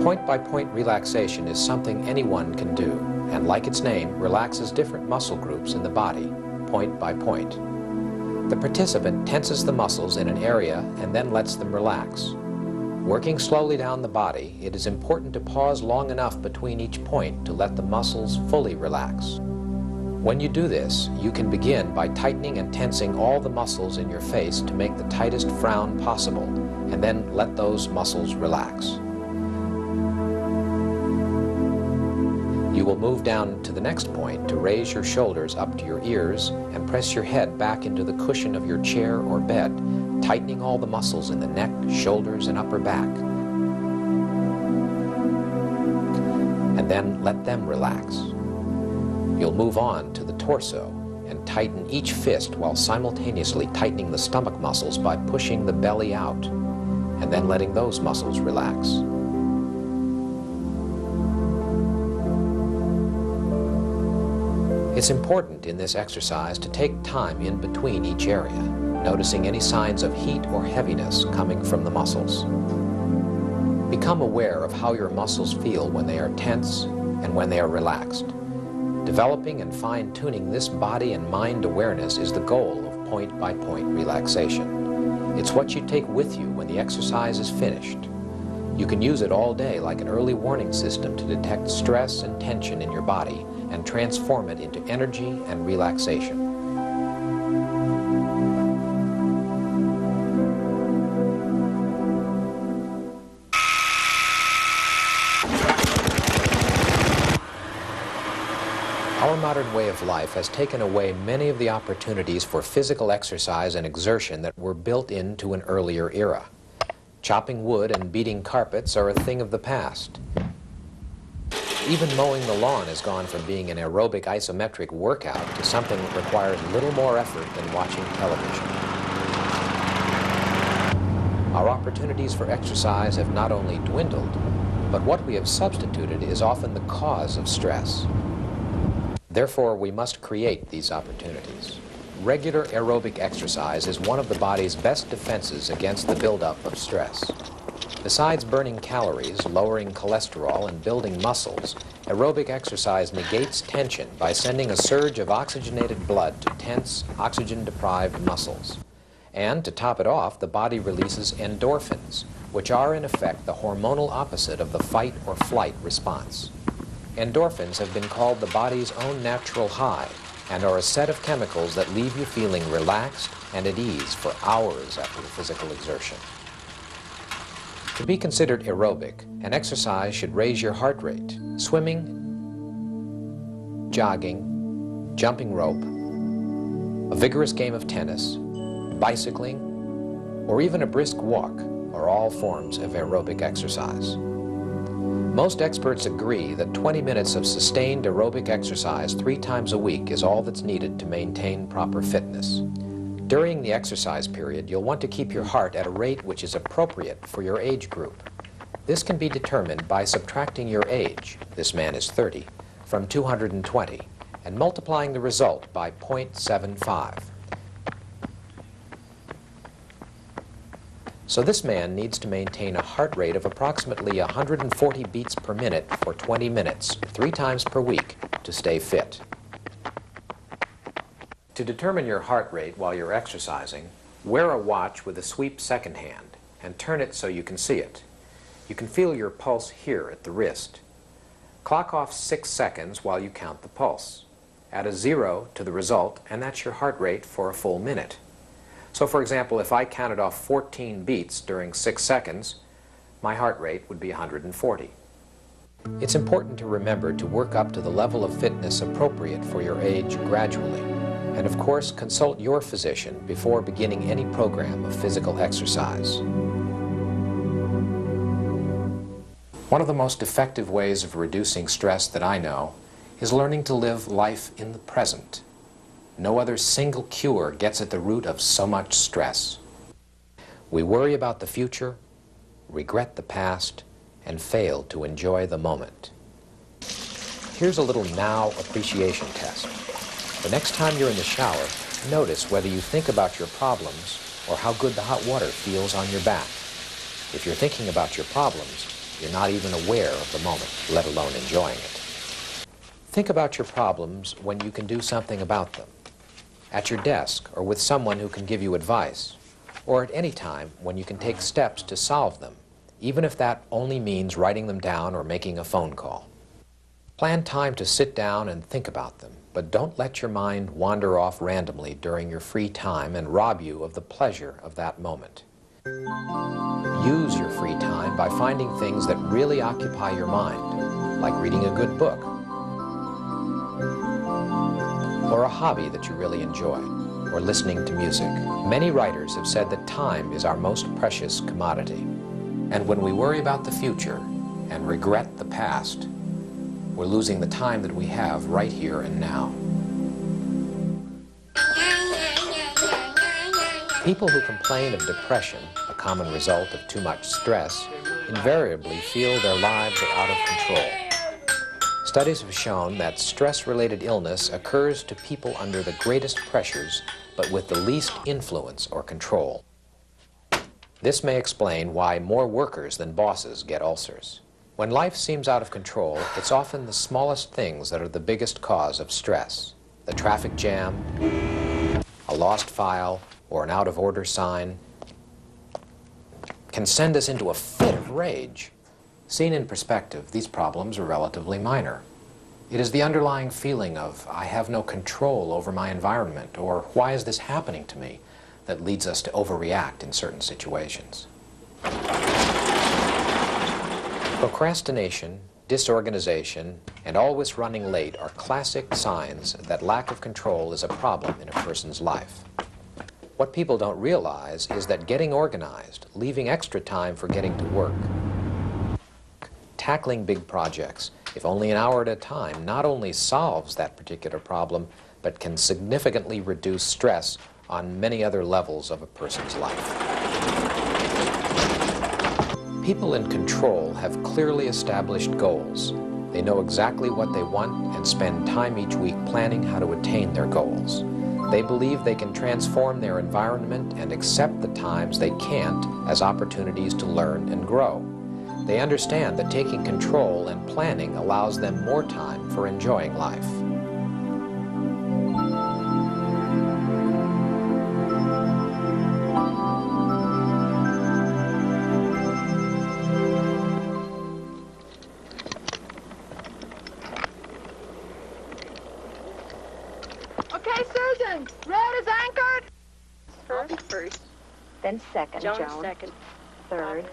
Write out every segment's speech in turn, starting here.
Point-by-point relaxation is something anyone can do, and like its name, relaxes different muscle groups in the body, point by point. The participant tenses the muscles in an area and then lets them relax. Working slowly down the body, it is important to pause long enough between each point to let the muscles fully relax. When you do this, you can begin by tightening and tensing all the muscles in your face to make the tightest frown possible, and then let those muscles relax. You will move down to the next point to raise your shoulders up to your ears and press your head back into the cushion of your chair or bed, tightening all the muscles in the neck, shoulders, and upper back. And then let them relax. You'll move on to the torso and tighten each fist while simultaneously tightening the stomach muscles by pushing the belly out, and then letting those muscles relax. It's important in this exercise to take time in between each area, noticing any signs of heat or heaviness coming from the muscles. Become aware of how your muscles feel when they are tense and when they are relaxed. Developing and fine-tuning this body and mind awareness is the goal of point-by-point relaxation. It's what you take with you when the exercise is finished. You can use it all day like an early warning system to detect stress and tension in your body and transform it into energy and relaxation. Our modern way of life has taken away many of the opportunities for physical exercise and exertion that were built into an earlier era. Chopping wood and beating carpets are a thing of the past. Even mowing the lawn has gone from being an aerobic isometric workout to something that requires little more effort than watching television. Our opportunities for exercise have not only dwindled, but what we have substituted is often the cause of stress. Therefore, we must create these opportunities. Regular aerobic exercise is one of the body's best defenses against the buildup of stress. Besides burning calories, lowering cholesterol, and building muscles, aerobic exercise negates tension by sending a surge of oxygenated blood to tense, oxygen-deprived muscles. And to top it off, the body releases endorphins, which are in effect the hormonal opposite of the fight or flight response. Endorphins have been called the body's own natural high and are a set of chemicals that leave you feeling relaxed and at ease for hours after the physical exertion. To be considered aerobic, an exercise should raise your heart rate. Swimming, jogging, jumping rope, a vigorous game of tennis, bicycling, or even a brisk walk are all forms of aerobic exercise. Most experts agree that 20 minutes of sustained aerobic exercise 3 times a week is all that's needed to maintain proper fitness. During the exercise period, you'll want to keep your heart at a rate which is appropriate for your age group. This can be determined by subtracting your age, this man is 30, from 220, and multiplying the result by 0.75. So this man needs to maintain a heart rate of approximately 140 beats per minute for 20 minutes, 3 times per week, to stay fit. To determine your heart rate while you're exercising, wear a watch with a sweep second hand and turn it so you can see it. You can feel your pulse here at the wrist. Clock off 6 seconds while you count the pulse. Add a 0 to the result, and that's your heart rate for a full minute. So for example, if I counted off 14 beats during 6 seconds, my heart rate would be 140. It's important to remember to work up to the level of fitness appropriate for your age gradually. And of course, consult your physician before beginning any program of physical exercise. One of the most effective ways of reducing stress that I know is learning to live life in the present. No other single cure gets at the root of so much stress. We worry about the future, regret the past, and fail to enjoy the moment. Here's a little now appreciation test. The next time you're in the shower, notice whether you think about your problems or how good the hot water feels on your back. If you're thinking about your problems, you're not even aware of the moment, let alone enjoying it. Think about your problems when you can do something about them. At your desk, or with someone who can give you advice, or at any time when you can take steps to solve them, even if that only means writing them down or making a phone call. Plan time to sit down and think about them, but don't let your mind wander off randomly during your free time and rob you of the pleasure of that moment. Use your free time by finding things that really occupy your mind, like reading a good book, or a hobby that you really enjoy, or listening to music. Many writers have said that time is our most precious commodity. And when we worry about the future and regret the past, we're losing the time that we have right here and now. People who complain of depression, a common result of too much stress, invariably feel their lives are out of control. Studies have shown that stress-related illness occurs to people under the greatest pressures, but with the least influence or control. This may explain why more workers than bosses get ulcers. When life seems out of control, it's often the smallest things that are the biggest cause of stress. The traffic jam, a lost file, or an out-of-order sign can send us into a fit of rage. Seen in perspective, these problems are relatively minor. It is the underlying feeling of, I have no control over my environment, or why is this happening to me, that leads us to overreact in certain situations. Procrastination, disorganization, and always running late are classic signs that lack of control is a problem in a person's life. What people don't realize is that getting organized, leaving extra time for getting to work, tackling big projects, if only an hour at a time, not only solves that particular problem, but can significantly reduce stress on many other levels of a person's life. People in control have clearly established goals. They know exactly what they want and spend time each week planning how to attain their goals. They believe they can transform their environment and accept the times they can't as opportunities to learn and grow. They understand that taking control and planning allows them more time for enjoying life. Okay, Susan, red is anchored. First, Then second, Joan second, Third,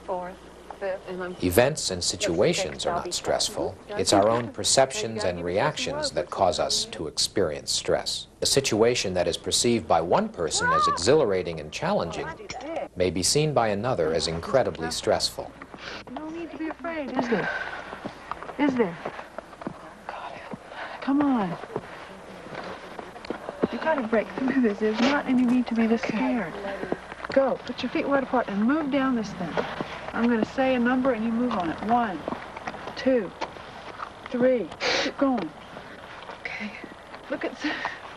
fourth, fifth, and I'm Events and situations are not stressful. It's our own perceptions and reactions that cause us to experience stress. A situation that is perceived by one person as exhilarating and challenging may be seen by another as incredibly stressful. no need to be afraid, is there? Is there? Come on. You gotta break through this. There's not any need to be this scared. Go, put your feet wide apart and move down this thing. I'm gonna say a number and you move on it. 1, 2, 3. Keep going. Okay. Look at,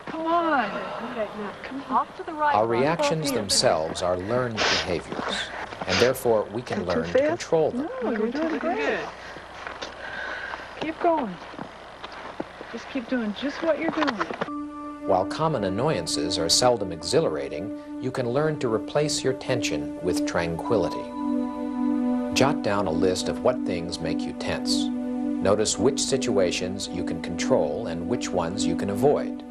come on. okay, now come off to the right. Our Ron. reactions themselves are learned behaviors, and therefore we can learn to control them. No, you're doing great. Keep going. Just keep doing just what you're doing. While common annoyances are seldom exhilarating, you can learn to replace your tension with tranquility. Jot down a list of what things make you tense. Notice which situations you can control and which ones you can avoid.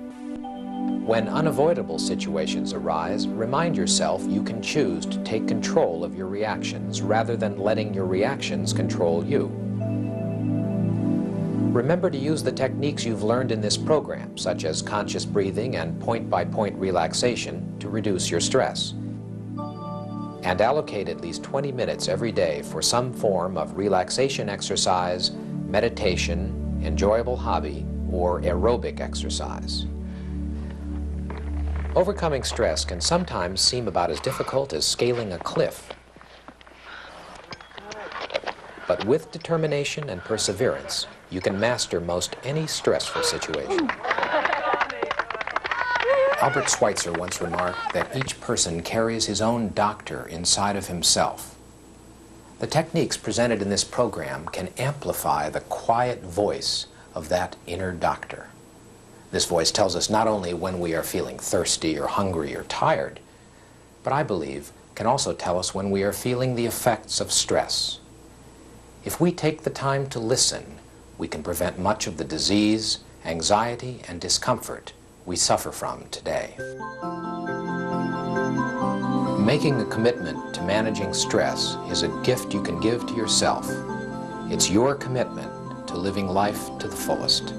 When unavoidable situations arise, remind yourself you can choose to take control of your reactions rather than letting your reactions control you. Remember to use the techniques you've learned in this program, such as conscious breathing and point-by-point relaxation, to reduce your stress. And allocate at least 20 minutes every day for some form of relaxation exercise, meditation, enjoyable hobby, or aerobic exercise. Overcoming stress can sometimes seem about as difficult as scaling a cliff. But with determination and perseverance, you can master most any stressful situation. Albert Schweitzer once remarked that each person carries his own doctor inside of himself. The techniques presented in this program can amplify the quiet voice of that inner doctor. This voice tells us not only when we are feeling thirsty or hungry or tired, but I believe can also tell us when we are feeling the effects of stress. If we take the time to listen, we can prevent much of the disease, anxiety, and discomfort we suffer from today. Making a commitment to managing stress is a gift you can give to yourself. It's your commitment to living life to the fullest.